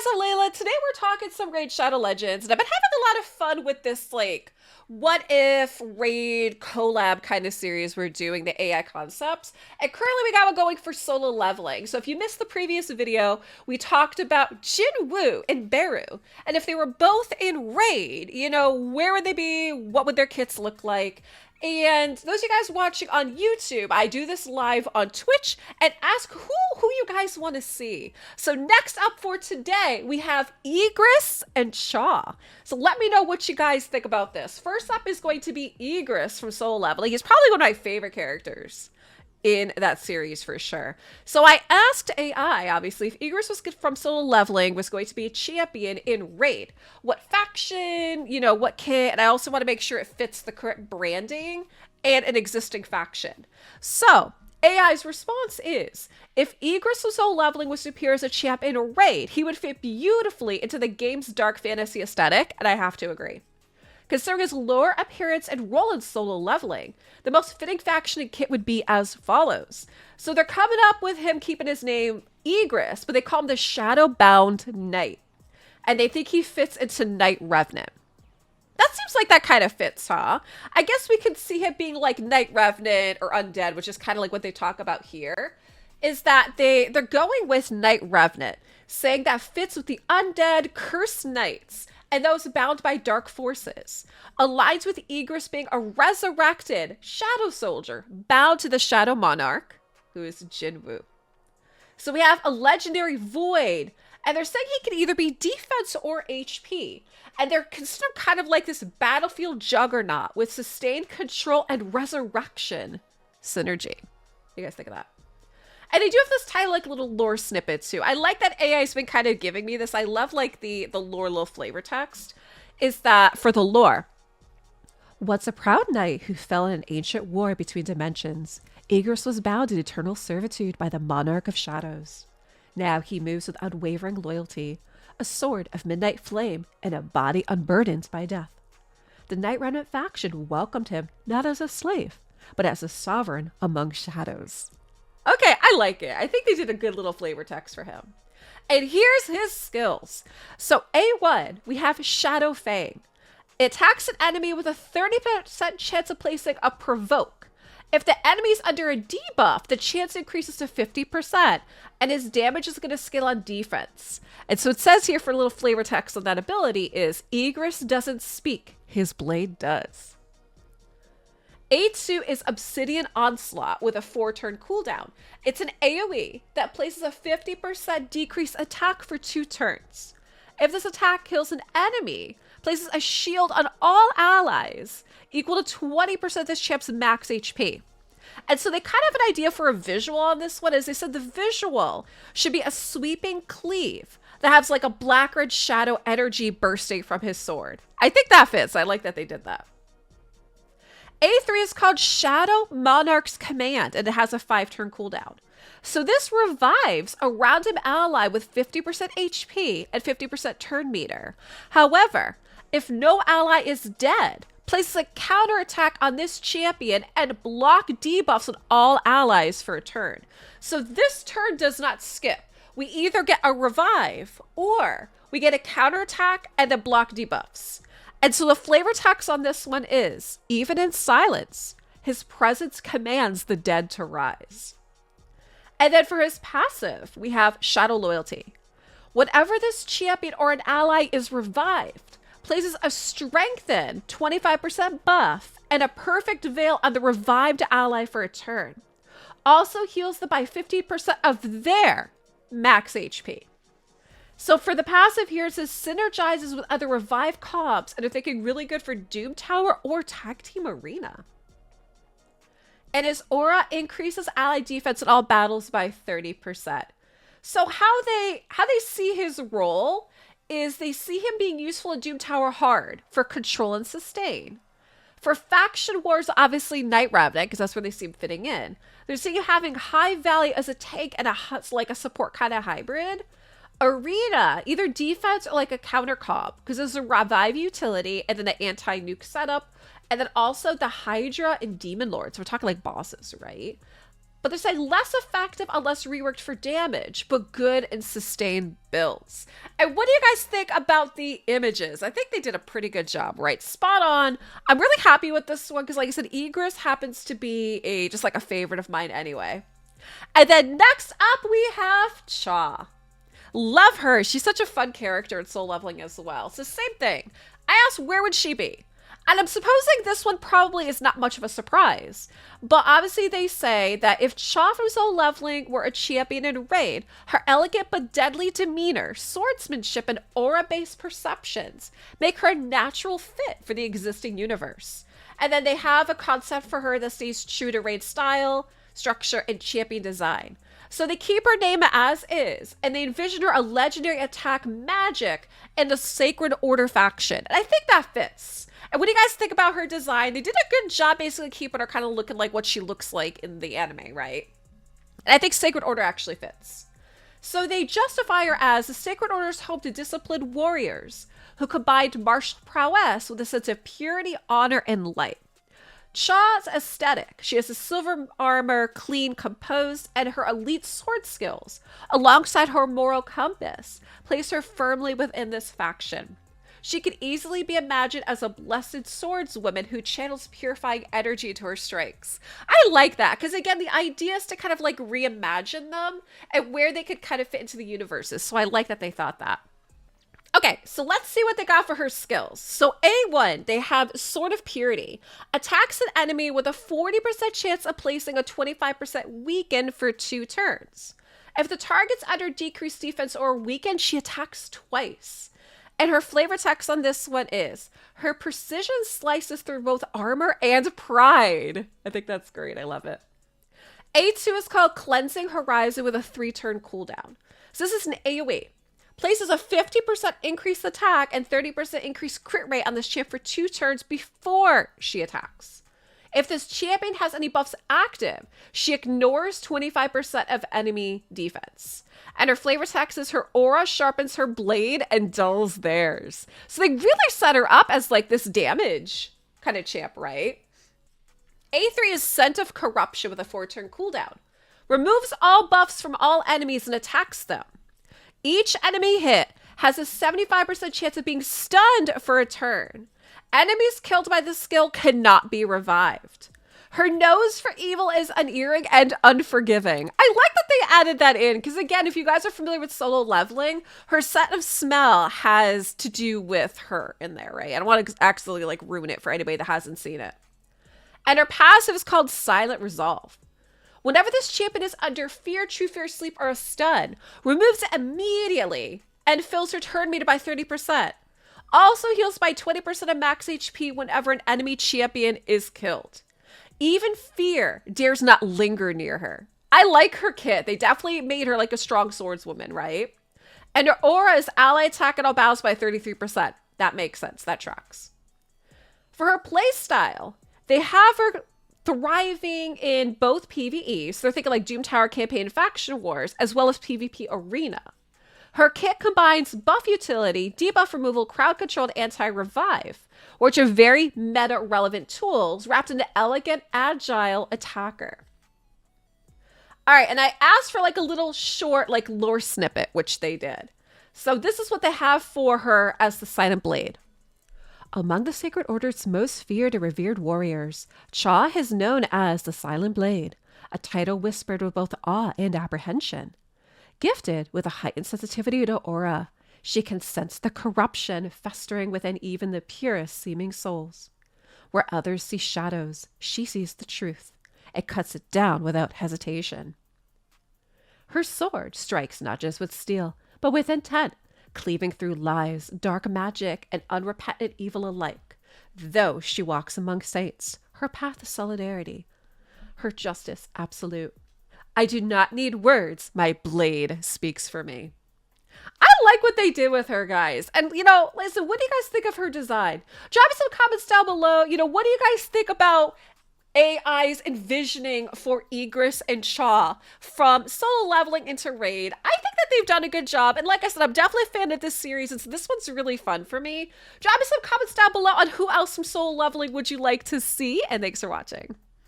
guys, I'm Layla. Today we're talking some Raid Shadow Legends, and I've been having a lot of fun with this, like, what if Raid collab kind of series we're doing, the AI concepts. And currently we got one going for solo leveling. So if you missed the previous video, we talked about Jin Woo and Beru. And if they were both in Raid, you know, where would they be? What would their kits look like? And those of you guys watching on YouTube, I do this live on Twitch and ask who you guys want to see. So next up for today, we have Igris and Cha. So let me know what you guys think about this. First up is going to be Igris from Solo Leveling. He's probably one of my favorite characters in that series for sure. So I asked AI, obviously, if Igris was good from Solo Leveling was going to be a champion in Raid. What faction, you know, what kit, and I also want to make sure it fits the correct branding and an existing faction. So AI's response is, if Igris was Solo Leveling was superior as a champ in a Raid, he would fit beautifully into the game's dark fantasy aesthetic, and I have to agree. Considering his lore, appearance, and role in Solo Leveling, the most fitting faction and kit would be as follows. So they're coming up with him keeping his name Igris, but they call him the Shadow-Bound Knight. And they think he fits into Knight Revenant. That seems like that kind of fits, huh? I guess we could see him being like Knight Revenant or Undead, which is kind of like what they talk about here, is that they're going with Knight Revenant, saying that fits with the undead cursed knights and those bound by dark forces, aligns with Igris being a resurrected shadow soldier bound to the Shadow Monarch, who is Jin Woo. So we have a legendary void, and they're saying he can either be defense or HP, and they're considered kind of like this battlefield juggernaut with sustained control and resurrection synergy. What do you guys think of that? And they do have this tiny like little lore snippet too. I like that AI's been kind of giving me this. I love like the lore little flavor text. Is that for the lore? Once a proud knight who fell in an ancient war between dimensions, Igris was bound in eternal servitude by the Monarch of Shadows. Now he moves with unwavering loyalty, a sword of midnight flame, and a body unburdened by death. The Knight Remnant faction welcomed him not as a slave, but as a sovereign among shadows. Okay, I like it. I think they did a good little flavor text for him. And here's his skills. So A1, we have Shadow Fang. It attacks an enemy with a 30% chance of placing a provoke. If the enemy's under a debuff, the chance increases to 50%, and his damage is going to scale on defense. And so it says here for a little flavor text on that ability is, Igris doesn't speak, his blade does. A2 is Obsidian Onslaught with a 4-turn cooldown. It's an AoE that places a 50% decrease attack for 2 turns. If this attack kills an enemy, places a shield on all allies equal to 20% of this champ's max HP. And so they kind of have an idea for a visual on this one, as they said the visual should be a sweeping cleave that has like a black-red shadow energy bursting from his sword. I think that fits. I like that they did that. A3 is called Shadow Monarch's Command, and it has a 5-turn cooldown. So this revives a random ally with 50% HP and 50% turn meter. However, if no ally is dead, places a counterattack on this champion and block debuffs on all allies for a turn. So this turn does not skip. We either get a revive or we get a counterattack and then block debuffs. And so the flavor text on this one is, even in silence, his presence commands the dead to rise. And then for his passive, we have Shadow Loyalty. Whenever this champion or an ally is revived, places a strengthened 25% buff and a perfect veil on the revived ally for a turn. Also heals them by 50% of their max HP. So for the passive here, it says synergizes with other revived comps and are thinking really good for Doom Tower or Tag Team Arena. And his aura increases ally defense in all battles by 30%. So how they see his role is they see him being useful in Doom Tower hard for control and sustain. For faction wars, obviously Knight Revenant, because that's where they see him fitting in. They're seeing him having high value as a tank and like a support kind of hybrid. Arena, either defense or like a counter comp, because there's a revive utility and then the anti-nuke setup, and then also the Hydra and Demon Lords. We're talking like bosses, right? but they're saying less effective unless reworked for damage, but good in sustained builds. And what do you guys think about the images? I think they did a pretty good job, right? Spot on. I'm really happy with this one because, like I said, Igris happens to be just like a favorite of mine anyway. And then next up we have Cha. Love her. She's such a fun character in Soul Leveling as well. So same thing. I asked, where would she be? And I'm supposing this one probably is not much of a surprise. But obviously they say that if Cha from Soul Leveling were a champion in Raid, her elegant but deadly demeanor, swordsmanship, and aura-based perceptions make her a natural fit for the existing universe. And then they have a concept for her that stays true to Raid style, structure, and champion design. So they keep her name as is, and they envision her a legendary attack magic in the Sacred Order faction. And I think that fits. And what do you guys think about her design? They did a good job basically keeping her kind of looking like what she looks like in the anime, right? And I think Sacred Order actually fits. So they justify her as the Sacred Order's hope to disciplined warriors who combined martial prowess with a sense of purity, honor, and light. Cha's aesthetic. She has a silver armor, clean, composed, and her elite sword skills, alongside her moral compass, place her firmly within this faction. She could easily be imagined as a blessed swordswoman who channels purifying energy into her strikes. I like that, because again, the idea is to kind of like reimagine them and where they could kind of fit into the universes. So I like that they thought that. Okay, so let's see what they got for her skills. So A1, they have Sword of Purity. Attacks an enemy with a 40% chance of placing a 25% weaken for 2 turns. If the target's under decreased defense or weakened, she attacks twice. And her flavor text on this one is, her precision slices through both armor and pride. I think that's great. I love it. A2 is called Cleansing Horizon with a 3-turn cooldown. So this is an AoE. Places a 50% increased attack and 30% increased crit rate on this champ for 2 turns before she attacks. If this champion has any buffs active, she ignores 25% of enemy defense. And her flavor text is her aura sharpens her blade and dulls theirs. So they really set her up as like this damage kind of champ, right? A3 is Scent of Corruption with a 4-turn cooldown. Removes all buffs from all enemies and attacks them. Each enemy hit has a 75% chance of being stunned for a turn. Enemies killed by this skill cannot be revived. Her nose for evil is unerring and unforgiving. I like that they added that in, because again, if you guys are familiar with Solo Leveling, her set of smell has to do with her in there, right? I don't want to accidentally like ruin it for anybody that hasn't seen it. And her passive is called Silent Resolve. Whenever this champion is under fear, true fear, sleep, or a stun, removes it immediately and fills her turn meter by 30%. Also heals by 20% of max HP whenever an enemy champion is killed. Even fear dares not linger near her. I like her kit. They definitely made her like a strong swordswoman, right? And her aura is ally attack at all battles by 33%. That makes sense. That tracks. For her playstyle, they have her thriving in both PvE, so they're thinking like Doom Tower campaign and faction wars, as well as PvP arena. Her kit combines buff utility, debuff removal, crowd control, and anti-revive, which are very meta-relevant tools wrapped into elegant, agile attacker. All right, and I asked for like a little short like lore snippet, which they did. So this is what they have for her as the Silent Blade. Among the Sacred Order's most feared and revered warriors, Cha is known as the Silent Blade, a title whispered with both awe and apprehension. Gifted with a heightened sensitivity to aura, she can sense the corruption festering within even the purest seeming souls. Where others see shadows, she sees the truth and cuts it down without hesitation. Her sword strikes not just with steel, but with intent, cleaving through lies, dark magic, and unrepentant evil alike. Though she walks among saints, her path is solidarity, her justice absolute. I do not need words, my blade speaks for me. I like what they did with her, guys. And, you know, listen, what do you guys think of her design? Drop me some comments down below. You know, what do you guys think about AI's envisioning for Igris and Cha from Solo Leveling into Raid? I think that they've done a good job. And like I said, I'm definitely a fan of this series, and so this one's really fun for me. Drop me some comments down below on who else from Solo Leveling would you like to see, and thanks for watching.